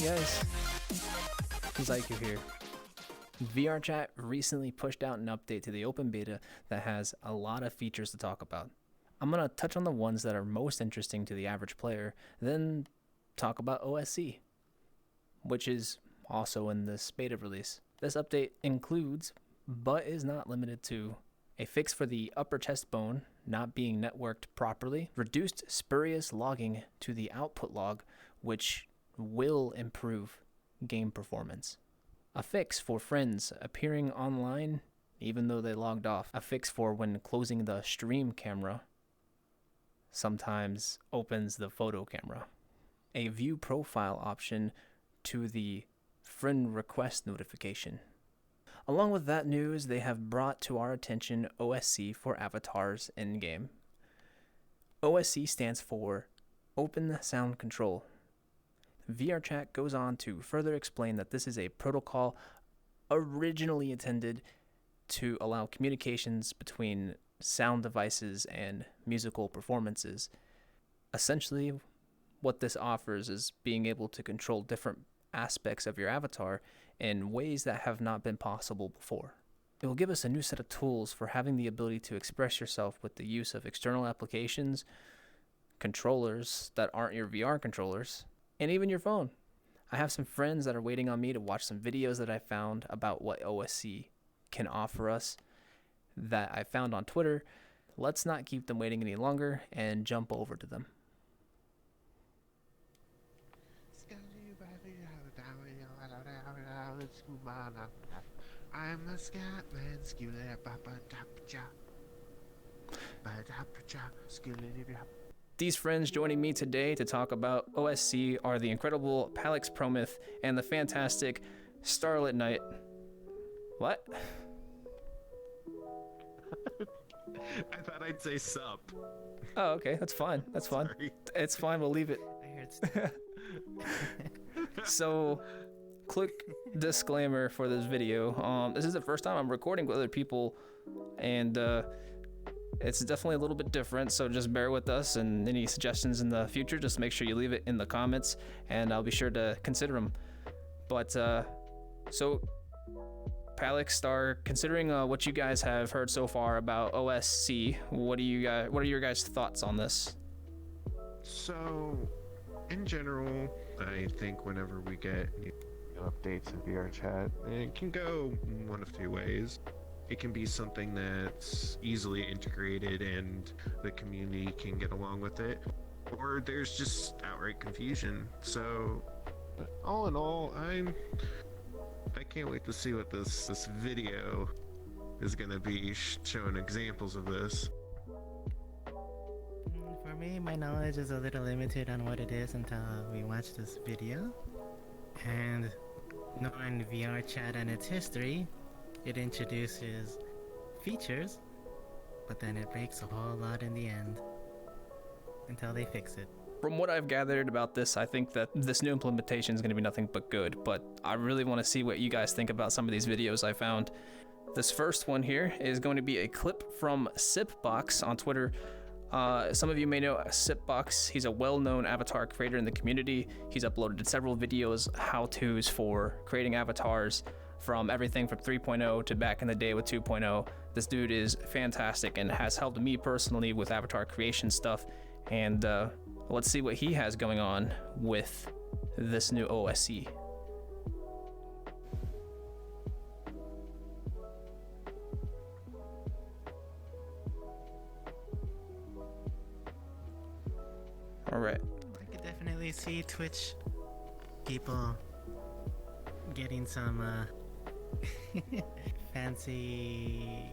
guys, Zycu here. VRChat recently pushed out an update to the open beta that has a lot of features to talk about. I'm going to touch on the ones that are most interesting to the average player, then talk about OSC, which is also in this beta release. This update includes, but is not limited to, a fix for the upper chest bone not being networked properly, reduced spurious logging to the output log, which will improve game performance. A fix for friends appearing online even though they logged off. A fix for when closing the stream camera sometimes opens the photo camera. A view profile option to the friend request notification. Along with that news, they have brought to our attention OSC for avatars in-game. OSC stands for Open Sound Control. VRChat goes on to further explain that this is a protocol originally intended to allow communications between sound devices and musical performances. Essentially, what this offers is being able to control different aspects of your avatar in ways that have not been possible before. It will give us a new set of tools for having the ability to express yourself with the use of external applications, controllers that aren't your VR controllers, and even your phone. I have some friends that are waiting on me to watch some videos that I found about what OSC can offer us that I found on Twitter. Let's not keep them waiting any longer and jump over to them. I'm a Scatman, These friends joining me today to talk about OSC are the incredible Palix Promyth and the fantastic Starlit Knight. What? I thought I'd say sup. Oh, okay, that's fine. That's fine. Sorry. It's fine, we'll leave it. I heard stuff. So, quick disclaimer for this video. This is the first time I'm recording with other people, and it's definitely a little bit different, so just bear with us, and any suggestions in the future, just make sure you leave it in the comments, and I'll be sure to consider them. But, so, Palix Star, considering what you guys have heard so far about OSC, what are your guys' thoughts on this? So, in general, I think whenever we get new updates in VRChat, it can go one of two ways. It can be something that's easily integrated and the community can get along with it, or there's just outright confusion. So, all in all, I can't wait to see what this video is going to be showing examples of this. For me, my knowledge is a little limited on what it is until we watch this video. And knowing VRChat and its history, it introduces features, but then it breaks a whole lot in the end until they fix it. From what I've gathered about this, I think that this new implementation is going to be nothing but good, but I really want to see what you guys think about some of these videos I found. This first one here is going to be a clip from Sipbox on Twitter. Some of you may know Sipbox. He's a well-known avatar creator in the community. He's uploaded several videos, how-tos for creating avatars, from everything from 3.0 to back in the day with 2.0. This dude is fantastic and has helped me personally with avatar creation stuff, and let's see what he has going on with this new OSC. All right. I could definitely see Twitch people getting some fancy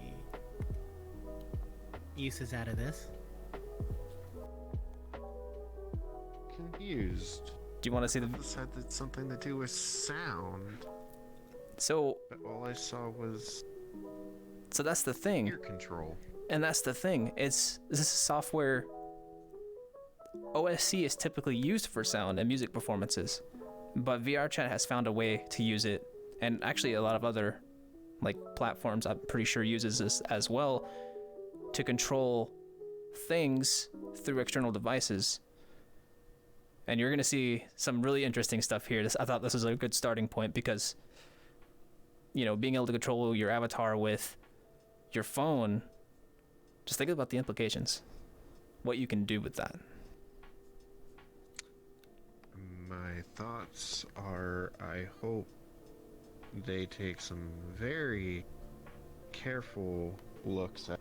uses out of this. Confused. Do you want to see the... It said that something to do with sound, So but all I saw was that's the thing. ear control. And that's the thing. This is software. OSC is typically used for sound and music performances, but VRChat has found a way to use it, and actually a lot of other platforms I'm pretty sure uses this as well, to control things through external devices. And you're going to see some really interesting stuff here. I thought this was a good starting point because, being able to control your avatar with your phone, just think about the implications. What you can do with that. My thoughts are, I hope they take some very careful looks at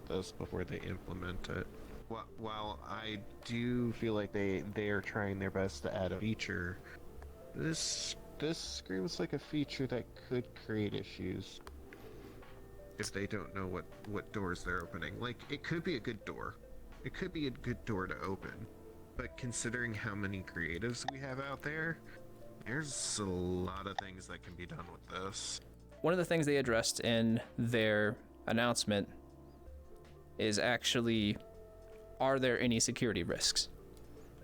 this before they implement it. While I do feel like they are trying their best to add a feature, this screams like a feature that could create issues if they don't know what doors they're opening. Like, it could be a good door. It could be a good door to open. But considering how many creatives we have out there, there's a lot of things that can be done with this. One of the things they addressed in their announcement is actually, are there any security risks?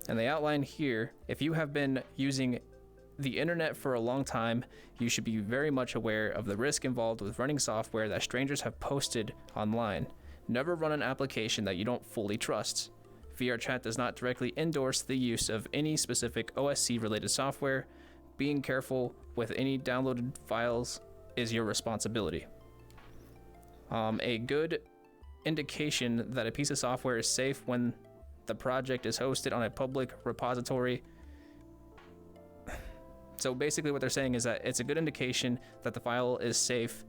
And they outline here, if you have been using the internet for a long time, you should be very much aware of the risk involved with running software that strangers have posted online. Never run an application that you don't fully trust. VRChat does not directly endorse the use of any specific OSC related software. Being careful with any downloaded files is your responsibility. A good indication that a piece of software is safe when the project is hosted on a public repository. So basically what they're saying is that it's a good indication that the file is safe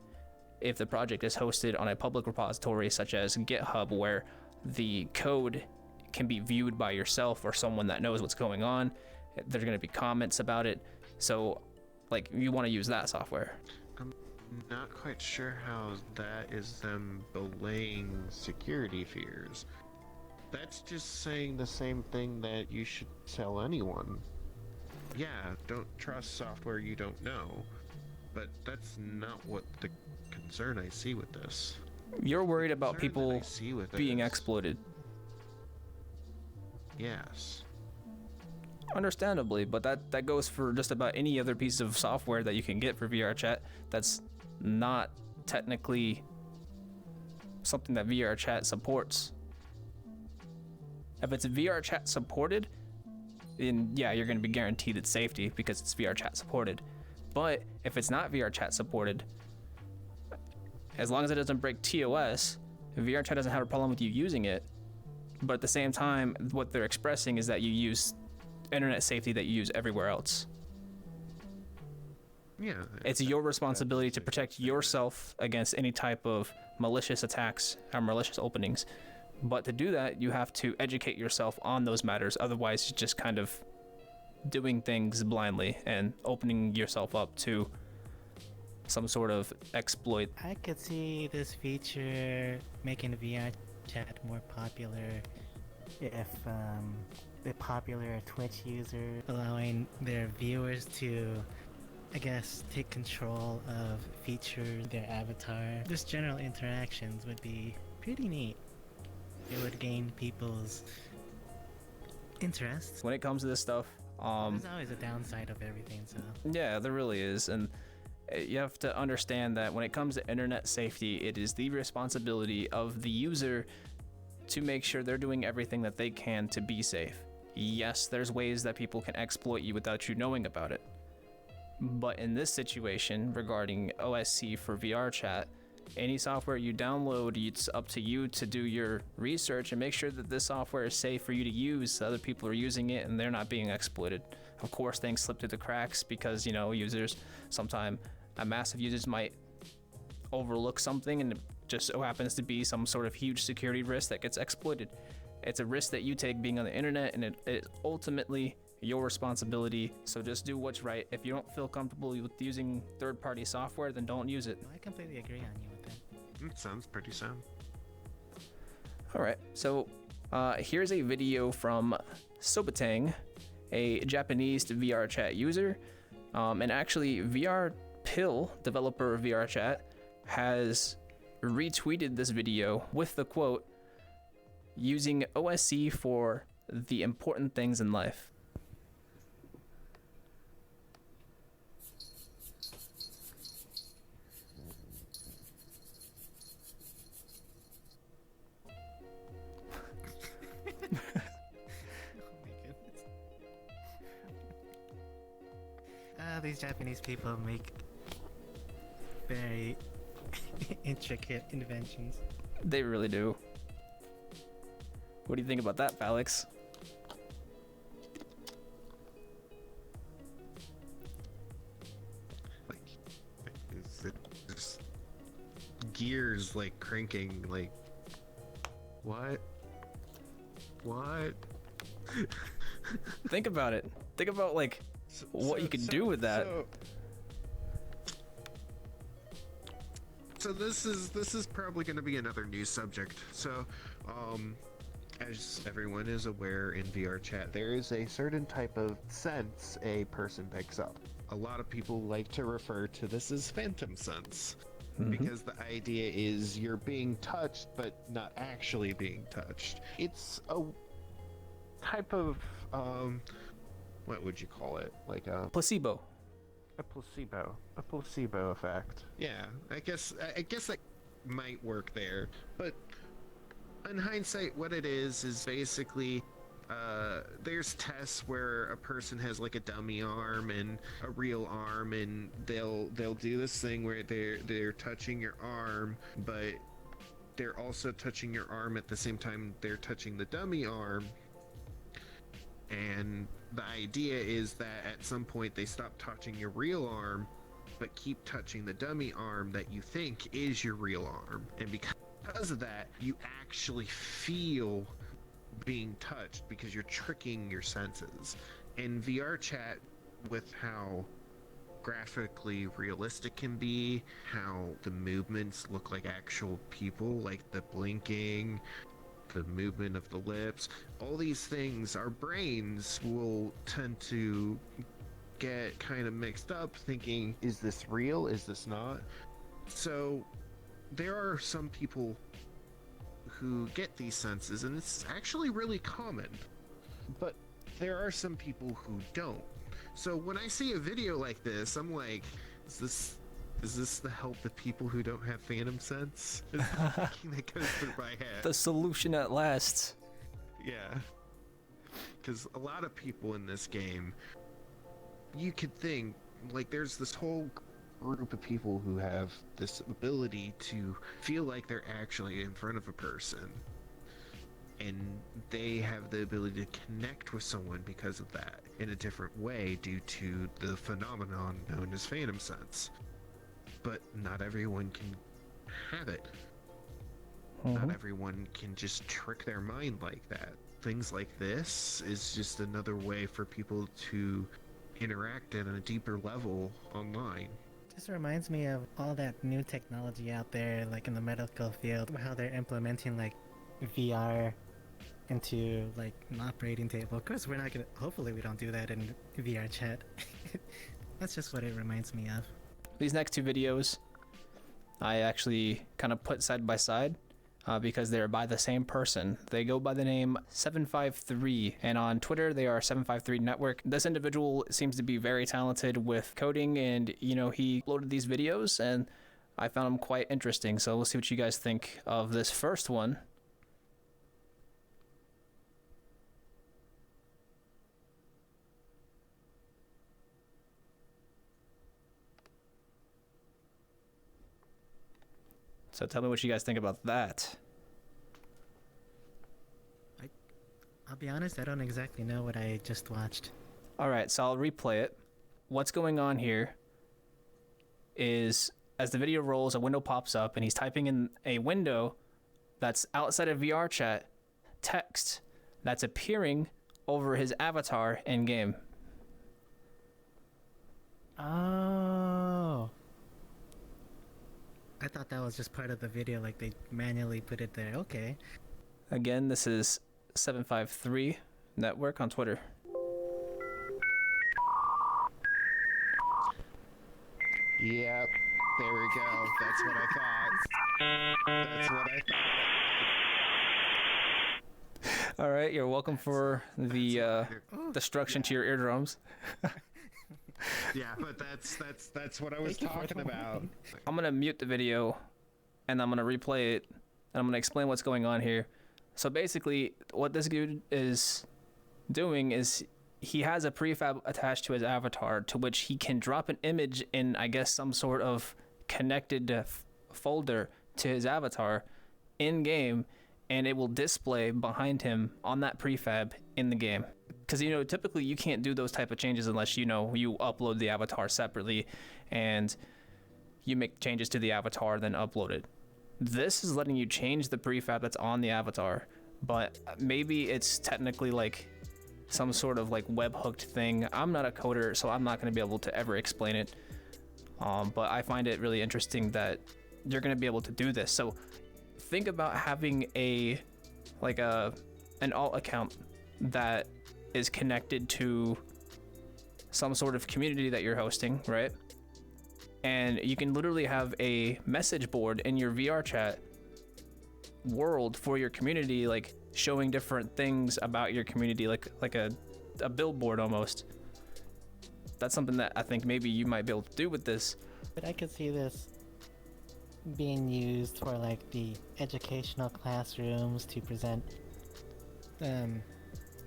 if the project is hosted on a public repository such as GitHub, where the code can be viewed by yourself or someone that knows what's going on. There's going to be comments about it. So, you want to use that software. I'm not quite sure how that is them belaying security fears. That's just saying the same thing that you should tell anyone. Yeah, don't trust software you don't know. But that's not what the concern I see with this. You're worried about people being exploited. Yes. Understandably, but that goes for just about any other piece of software that you can get for VRChat that's not technically something that VRChat supports. If it's VRChat supported, then yeah, you're going to be guaranteed its safety because it's VRChat supported. But if it's not VRChat supported, as long as it doesn't break TOS, VRChat doesn't have a problem with you using it. But at the same time, what they're expressing is that you use internet safety that you use everywhere else. Yeah. It's your responsibility to protect yourself against any type of malicious attacks or malicious openings. But to do that, you have to educate yourself on those matters. Otherwise, you're just kind of doing things blindly and opening yourself up to some sort of exploit. I could see this feature making VRChat more popular if the popular Twitch user allowing their viewers to, I guess, take control of features, their avatar. Just general interactions would be pretty neat. It would gain people's interest. When it comes to this stuff, there's always a downside of everything, so. Yeah, there really is. And you have to understand that when it comes to internet safety, it is the responsibility of the user to make sure they're doing everything that they can to be safe. Yes, there's ways that people can exploit you without you knowing about it. But in this situation, regarding OSC for VRChat, any software you download, it's up to you to do your research and make sure that this software is safe for you to use, so other people are using it and they're not being exploited. Of course, things slip through the cracks because, users, sometimes massive users might overlook something and it just so happens to be some sort of huge security risk that gets exploited. It's a risk that you take being on the internet, and it ultimately your responsibility. So just do what's right. If you don't feel comfortable with using third-party software, then don't use it. No, I completely agree on you with that. It sounds pretty sound. All right, so here's a video from Sobatang, a Japanese VRChat user, and actually VRPill, developer of VRChat, has retweeted this video with the quote, "Using OSC for the important things in life." these Japanese people make very intricate inventions. They really do. What do you think about that, Alex? Like, is it just gears like cranking? Like, what? What? Think about it. Think about like what you can do with that. So this is probably going to be another news subject. So, as everyone is aware in VRChat, there is a certain type of sense a person picks up. A lot of people like to refer to this as phantom sense, because the idea is you're being touched but not actually being touched. It's a type of what would you call it? Like a Placebo. A placebo effect. Yeah, I guess that might work there. But in hindsight, what it is basically there's tests where a person has like a dummy arm and a real arm, and they'll do this thing where they're touching your arm, but they're also touching your arm at the same time they're touching the dummy arm. And the idea is that at some point they stop touching your real arm, but keep touching the dummy arm that you think is your real arm. And because of that, you actually feel being touched because you're tricking your senses. In VRChat, with how graphically realistic can be, how the movements look like actual people, like the blinking, the movement of the lips, all these things, our brains will tend to get kind of mixed up thinking, is this real? Is this not? So there are some people who get these senses, and it's actually really common, but there are some people who don't. So when I see a video like this, I'm like, is this to help the people who don't have phantom sense? Is the thinking that goes through my head. The solution at last. Yeah. Because a lot of people in this game, you could think, like, there's this whole group of people who have this ability to feel like they're actually in front of a person. And they have the ability to connect with someone because of that in a different way due to the phenomenon known as phantom sense. But not everyone can have it. Not everyone can just trick their mind like that. Things like this is just another way for people to interact at a deeper level online. This reminds me of all that new technology out there, like in the medical field, how they're implementing like VR into like an operating table. Of course, we're not gonna. Hopefully, we don't do that in VRChat. That's just what it reminds me of. These next two videos, I actually kind of put side by side because they're by the same person. They go by the name 753, and on Twitter they are 753 Network. This individual seems to be very talented with coding, and he uploaded these videos, and I found them quite interesting. So we'll see what you guys think of this first one. So tell me what you guys think about that. I'll be honest, I don't exactly know what I just watched. All right, so I'll replay it. What's going on here is as the video rolls, a window pops up and he's typing in a window that's outside of VRChat text that's appearing over his avatar in game. Oh. I thought that was just part of the video, like they manually put it there. Okay. Again, this is 753 Network on Twitter. Yep, there we go. That's what I thought. That's what I thought. All right, you're welcome for the destruction to your eardrums. Yeah, but that's what I was talking about. I'm gonna mute the video, and I'm gonna replay it, and I'm gonna explain what's going on here. So basically, what this dude is doing is he has a prefab attached to his avatar to which he can drop an image in, I guess, some sort of connected folder to his avatar in game, and it will display behind him on that prefab in the game. Because, you know, typically you can't do those type of changes unless, you know, you upload the avatar separately and you make changes to the avatar, then upload it. This is letting you change the prefab that's on the avatar, but maybe it's technically like some sort of like web-hooked thing. I'm not a coder, so I'm not going to be able to ever explain it. But I find it really interesting that you're going to be able to do this. So think about having an alt account that is connected to some sort of community that you're hosting, right? And you can literally have a message board in your VRChat world for your community, like showing different things about your community, like a billboard almost. That's something that I think maybe you might be able to do with this. But I could see this being used for like the educational classrooms to present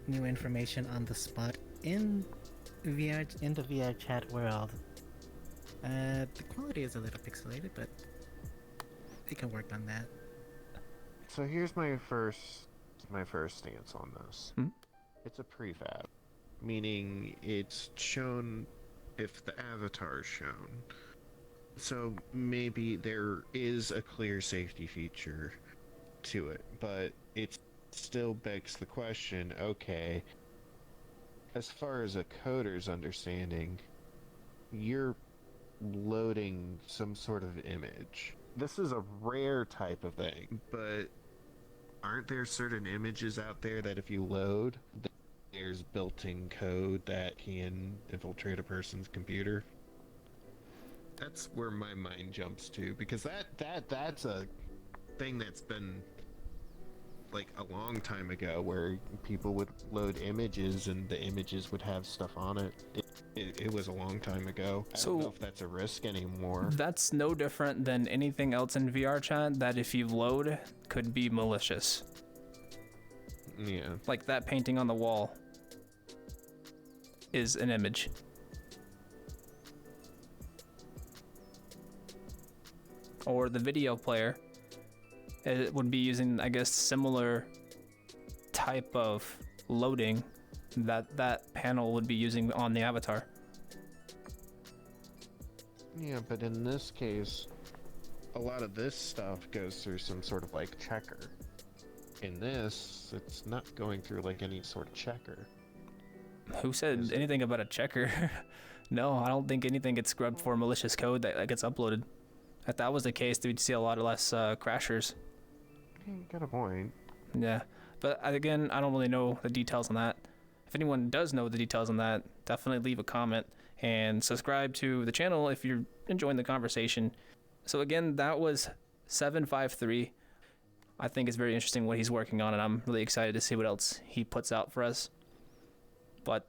new information on the spot in the VRChat world. The quality is a little pixelated, but they can work on that. So here's my first stance on this. It's a prefab, meaning it's shown if the avatar is shown. So maybe there is a clear safety feature to it, but it still begs the question, okay, as far as a coder's understanding, you're loading some sort of image. This is a rare type of thing, but aren't there certain images out there that if you load, there's built-in code that can infiltrate a person's computer? That's where my mind jumps to, because that's a thing that's been like a long time ago, where people would load images and the images would have stuff on it. It was a long time ago. I don't know if that's a risk anymore. That's no different than anything else in VRChat that if you load could be malicious. Yeah. Like that painting on the wall is an image. Or the video player, it would be using, I guess, similar type of loading that panel would be using on the avatar. Yeah, but in this case, a lot of this stuff goes through some sort of like checker. In this, it's not going through like any sort of checker. Who said anything about a checker? No, I don't think anything gets scrubbed for malicious code that gets uploaded. If that was the case, we'd see a lot less crashers. You got a point. Yeah, but again, I don't really know the details on that. If anyone does know the details on that, definitely leave a comment and subscribe to the channel if you're enjoying the conversation. So again, that was 753. I think it's very interesting what he's working on, and I'm really excited to see what else he puts out for us. But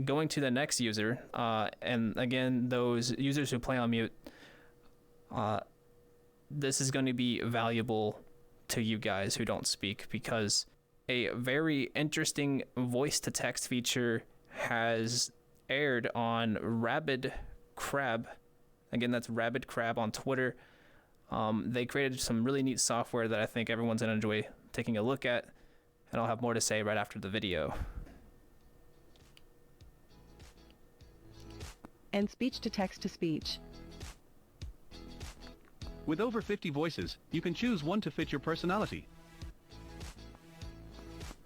going to the next user, and again, those users who play on mute, this is going to be valuable to you guys who don't speak, because a very interesting voice-to-text feature has aired on Rabid Crab. Again, that's Rabid Crab on Twitter. They created some really neat software that I think everyone's going to enjoy taking a look at, and I'll have more to say right after the video. And speech to text to speech. With over 50 voices, you can choose one to fit your personality,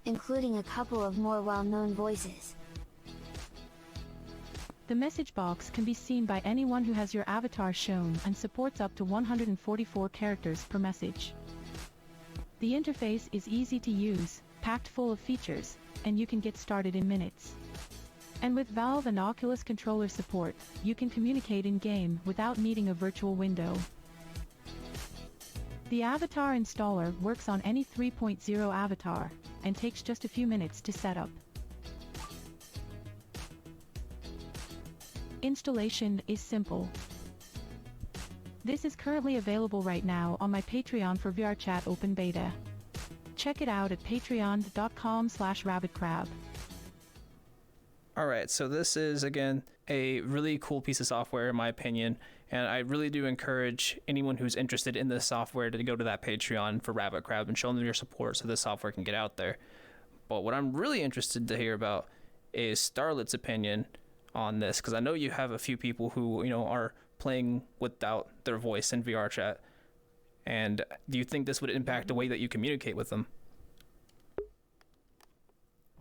including a couple of more well-known voices. The message box can be seen by anyone who has your avatar shown and supports up to 144 characters per message. The interface is easy to use, packed full of features, and you can get started in minutes. And with Valve and Oculus controller support, you can communicate in-game without needing a virtual window. The avatar installer works on any 3.0 avatar, and takes just a few minutes to set up. Installation is simple. This is currently available right now on my Patreon for VRChat Open Beta. Check it out at patreon.com/rabbitcrab. All right, so this is, again, a really cool piece of software, in my opinion, and I really do encourage anyone who's interested in this software to go to that Patreon for Rabbit Crab and show them your support so this software can get out there. But what I'm really interested to hear about is Starlet's opinion on this, because I know you have a few people who, are playing without their voice in VRChat, and do you think this would impact the way that you communicate with them?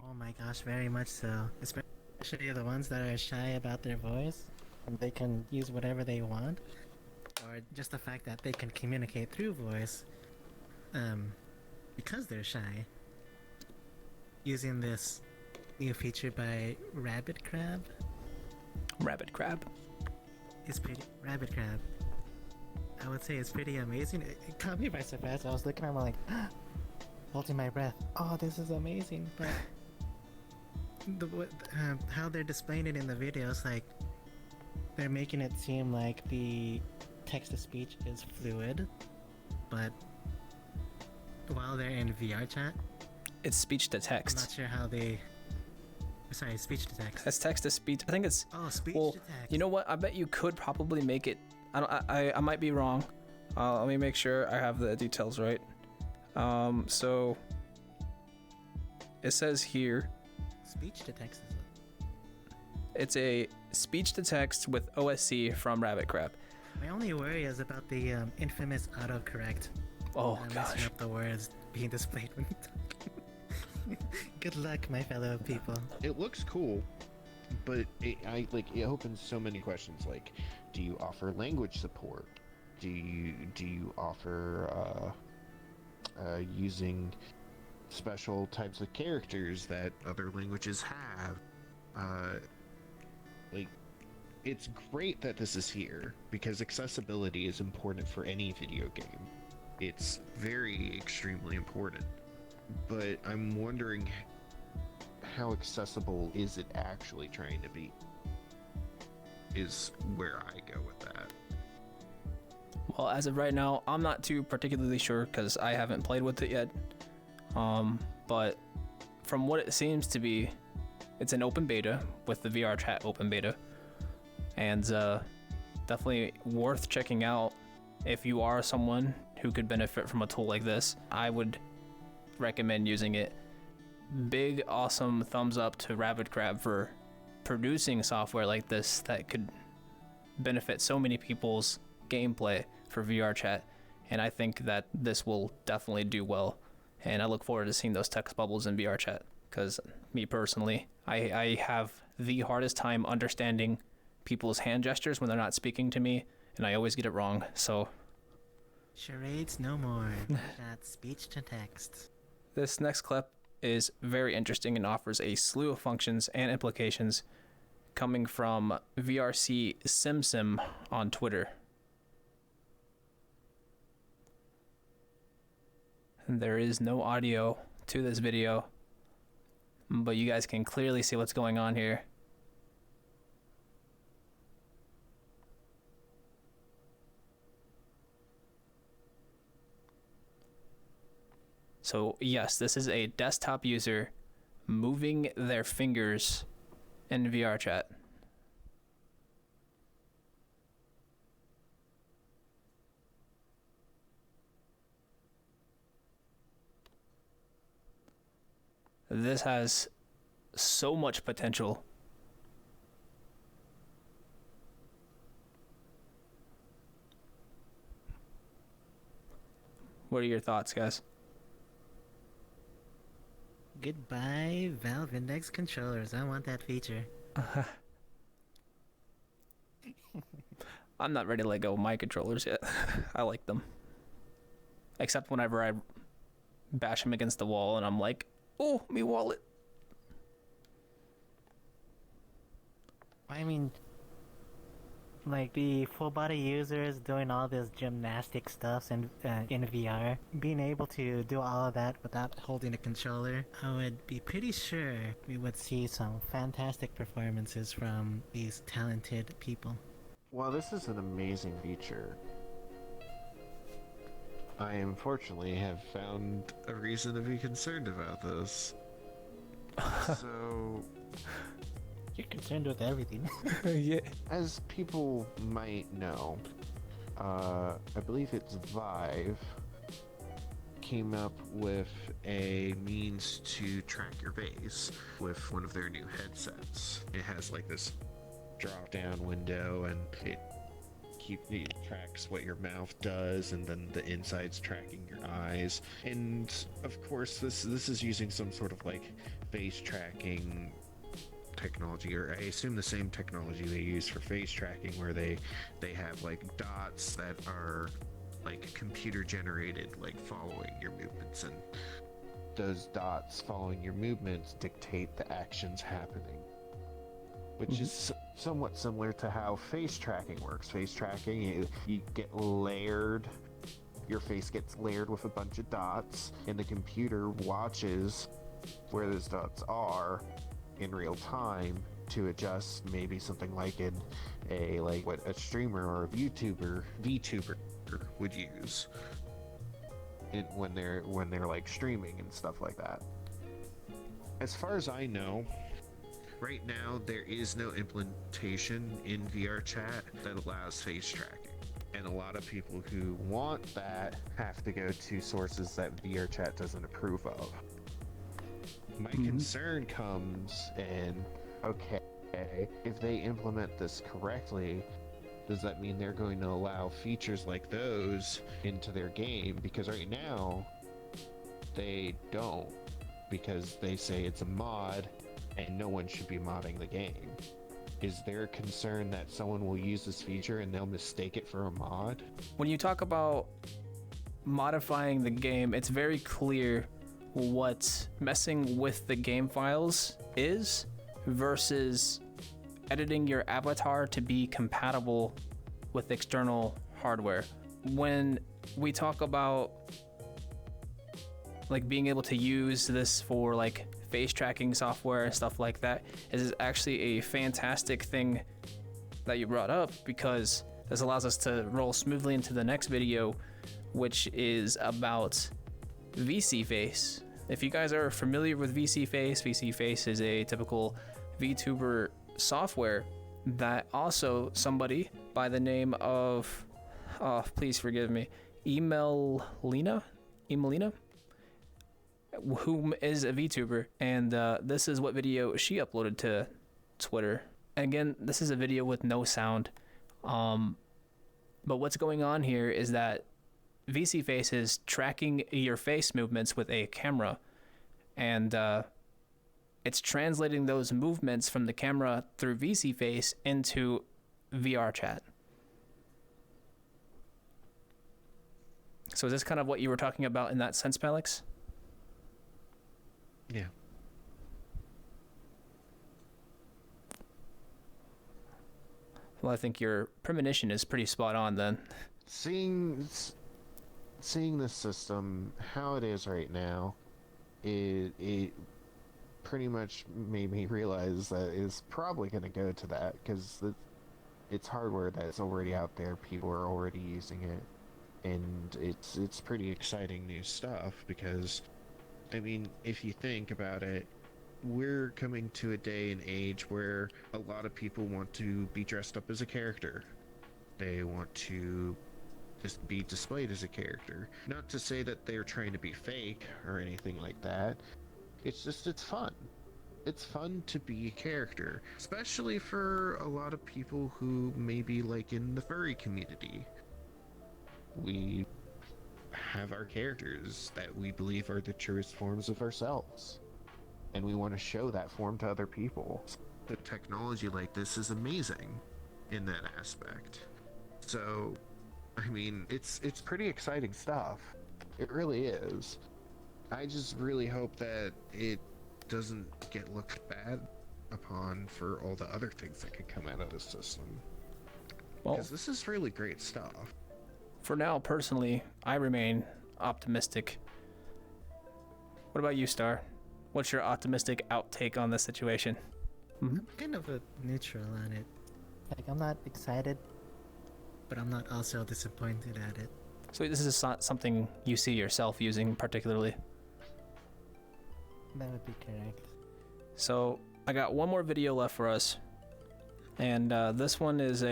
Oh my gosh, very much so. Especially the ones that are shy about their voice, and they can use whatever they want, or just the fact that they can communicate through voice, because they're shy. Using this new feature by Rabbit Crab. Rabbit Crab? Rabbit Crab. I would say it's pretty amazing. It caught me by surprise. I was looking at him like, holding my breath. Oh, this is amazing. But how they're displaying it in the videos, like they're making it seem like the text-to-speech is fluid, but while they're in VRChat, it's speech to text. I'm not sure how they. Sorry, speech to text. That's text to speech. I think it's. Oh, speech to text. You know what? I bet you could probably make it. I might be wrong. Let me make sure I have the details right. So it says here. Speech to text is it? It's a speech to text with OSC from Rabbit Crab. My only worry is about the infamous autocorrect. Oh Messing gosh. up the words being displayed when you talk. Good luck, my fellow people. It looks cool, but it opens so many questions. Like, do you offer language support? Do you offer using special types of characters that other languages have? It's great that this is here because accessibility is important for any video game. It's very extremely important. But I'm wondering, how accessible is it actually trying to be? Is where I go with that. Well, as of right now, I'm not too particularly sure because I haven't played with it yet. But from what it seems to be, it's an open beta with the VRChat open beta, and definitely worth checking out if you are someone who could benefit from a tool like this. I would recommend using it. Big awesome thumbs up to Rabbit Crab for producing software like this that could benefit so many people's gameplay for VRChat, and I think that this will definitely do well, and I look forward to seeing those text bubbles in VRChat because me personally, I have the hardest time understanding people's hand gestures when they're not speaking to me, and I always get it wrong. So charades no more. That's speech to text. this next clip is very interesting and offers a slew of functions and implications coming from VRC SimSim on Twitter. And there is no audio to this video, but you guys can clearly see what's going on here. So yes, this is a desktop user moving their fingers in VRChat. This has so much potential. What are your thoughts, guys? Goodbye, Valve Index controllers. I want that feature. I'm not ready to let go of my controllers yet. I like them. Except whenever I bash them against the wall and I'm like, oh, me wallet. I mean, like the full body users doing all this gymnastic stuff in VR, being able to do all of that without holding a controller, I would be pretty sure we would see some fantastic performances from these talented people. While this is an amazing feature, I unfortunately have found a reason to be concerned about this. So, You're concerned with everything. Yeah. As people might know, I believe it's Vive came up with a means to track your face with one of their new headsets. It has like this drop-down window, and it tracks what your mouth does, and then the inside's tracking your eyes. And of course, this is using some sort of like face tracking technology, or I assume the same technology they use for face tracking, where they have like dots that are like computer generated, like following your movements, and those dots following your movements dictate the actions happening, which is somewhat similar to how face tracking works. Face tracking, you get layered, your face gets layered with a bunch of dots, and the computer watches where those dots are in real time to adjust maybe something like what a streamer or a VTuber would use when they're like streaming and stuff like that. As far as I know, right now there is no implementation in VRChat that allows face tracking, and a lot of people who want that have to go to sources that VRChat doesn't approve of. My concern comes in, okay, if they implement this correctly, does that mean they're going to allow features like those into their game? Because right now, they don't, because they say it's a mod and no one should be modding the game. Is there a concern that someone will use this feature and they'll mistake it for a mod? When you talk about modifying the game, it's very clear what messing with the game files is versus editing your avatar to be compatible with external hardware. When we talk about like being able to use this for like face tracking software and stuff like that, it is actually a fantastic thing that you brought up, because this allows us to roll smoothly into the next video, which is about VC Face. If you guys are familiar with VC Face is a typical VTuber software that also somebody by the name of, please forgive me, Emelina, whom is a VTuber, and this is what video she uploaded to Twitter. And again, this is a video with no sound, but what's going on here is that VC Face is tracking your face movements with a camera, and it's translating those movements from the camera through VC Face into VRChat. So is this kind of what you were talking about in that sense, Pelix? Yeah. Well, I think your premonition is pretty spot on then. Seeing the system how it is right now, it pretty much made me realize that it's probably going to go to that, because it's hardware that's already out there, people are already using it, and it's pretty exciting new stuff. Because I mean, if you think about it, we're coming to a day and age where a lot of people want to be dressed up as a character. They want to just be displayed as a character. Not to say that they're trying to be fake or anything like that. It's just, it's fun. It's fun to be a character, especially for a lot of people who may be like in the furry community. We have our characters that we believe are the truest forms of ourselves, and we want to show that form to other people. The technology like this is amazing in that aspect. So, I mean, it's pretty exciting stuff. It really is. I just really hope that it doesn't get looked bad upon for all the other things that could come out of this system. Because this is really great stuff. For now, personally, I remain optimistic. What about you, Star? What's your optimistic outtake on this situation? I'm kind of a neutral on it. Like, I'm not excited, but I'm not also disappointed at it. So this is not something you see yourself using particularly? That would be correct. So, I got one more video left for us, and this one is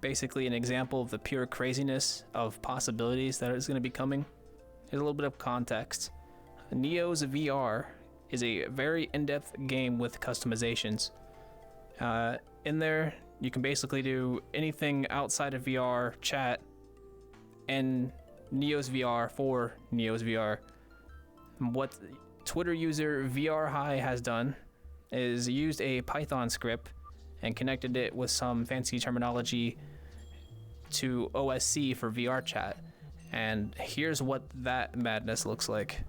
basically an example of the pure craziness of possibilities that is going to be coming. Here's a little bit of context. Neo's VR is a very in-depth game with customizations. In there, you can basically do anything outside of VR chat and Neo's VR for Neo's VR. What Twitter user VR High has done is used a Python script and connected it with some fancy terminology to OSC for VRChat. And here's what that madness looks like.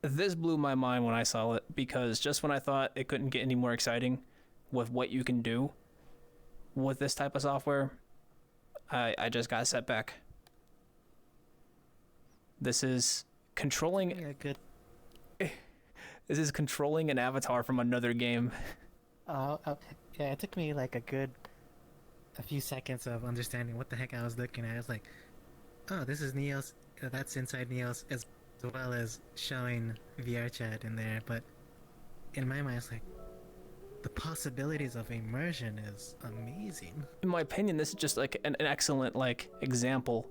This blew my mind when I saw it, because just when I thought it couldn't get any more exciting with what you can do with this type of software, I just got set back. This is controlling this is controlling an avatar from another game. Yeah, it took me like a few seconds of understanding what the heck I was looking at. I was like, oh, this is Neo's, that's inside Neo's, as well as showing VRChat in there. But in my mind, it's like, the possibilities of immersion is amazing. In my opinion, this is just like an excellent example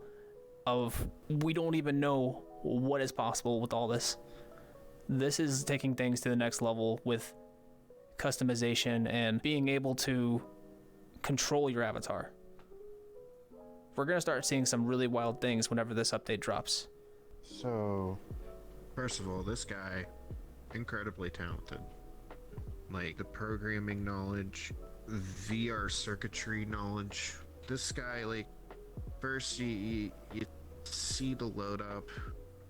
of, we don't even know what is possible with all this. This is taking things to the next level with customization and being able to control your avatar. We're gonna start seeing some really wild things whenever this update drops. So, first of all, this guy, incredibly talented. Like, the programming knowledge, VR circuitry knowledge. This guy, first you see the load up,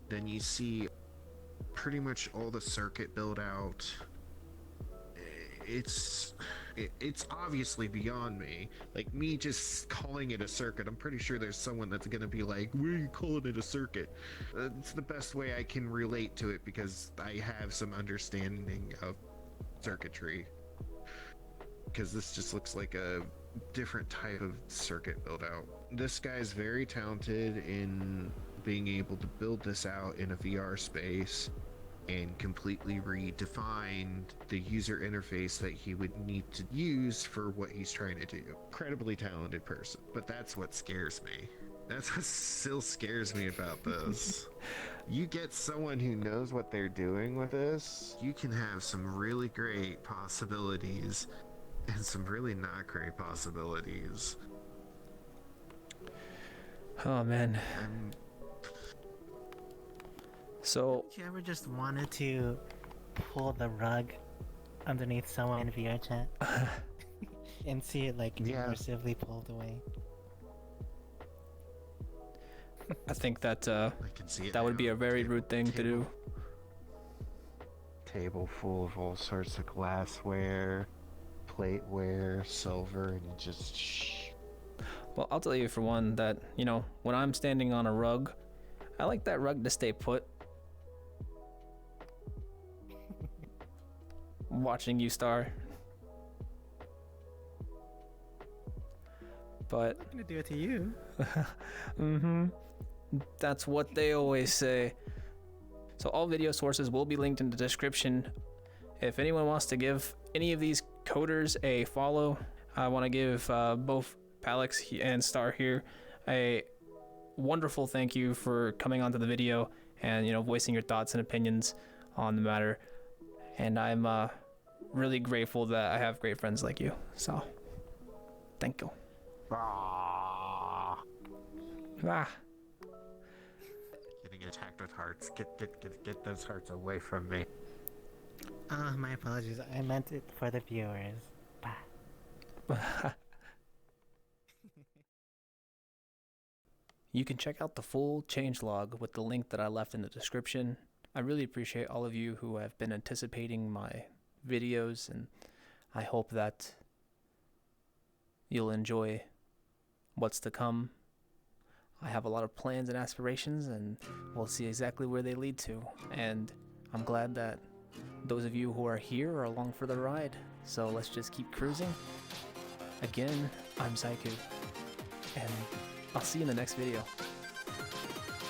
then you see pretty much all the circuit build out. It's obviously beyond me. Like, me just calling it a circuit, I'm pretty sure there's someone that's gonna be like, "Why are you calling it a circuit?" It's the best way I can relate to it, because I have some understanding of circuitry. Because this just looks like a different type of circuit build out. This guy's very talented in being able to build this out in a VR space and completely redefine the user interface that he would need to use for what he's trying to do. Incredibly talented person, but that's what scares me. That's what still scares me about this. You get someone who knows what they're doing with this, you can have some really great possibilities and some really not great possibilities. Oh man. So, Did you ever just wanted to pull the rug underneath someone in VRChat and see it immersively pulled away? I think that I can see it that would now. be a very rude thing to do. Table full of all sorts of glassware, plateware, silver, and it just Well, I'll tell you for one that, when I'm standing on a rug, I like that rug to stay put. Watching you star. But I'm gonna do it to you. That's what they always say. So all video sources will be linked in the description. If anyone wants to give any of these coders a follow, I want to give both Palix and Star here a wonderful thank you for coming onto the video and voicing your thoughts and opinions on the matter. And I'm really grateful that I have great friends like you. So, thank you. Ah. getting attacked with hearts. Get those hearts away from me. My apologies. I meant it for the viewers. Bah. You can check out the full changelog with the link that I left in the description. I really appreciate all of you who have been anticipating my videos, and I hope that you'll enjoy what's to come. I have a lot of plans and aspirations, and we'll see exactly where they lead to. And I'm glad that those of you who are here are along for the ride. So let's just keep cruising. Again, I'm Zycu, and I'll see you in the next video.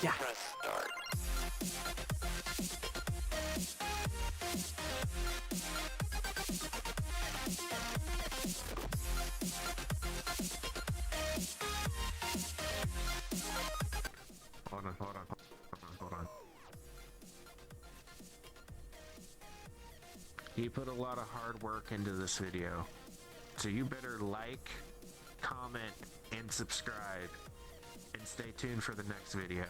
Yeah. Press start. Hold on. You put a lot of hard work into this video, so you better like, comment, and subscribe, and stay tuned for the next video.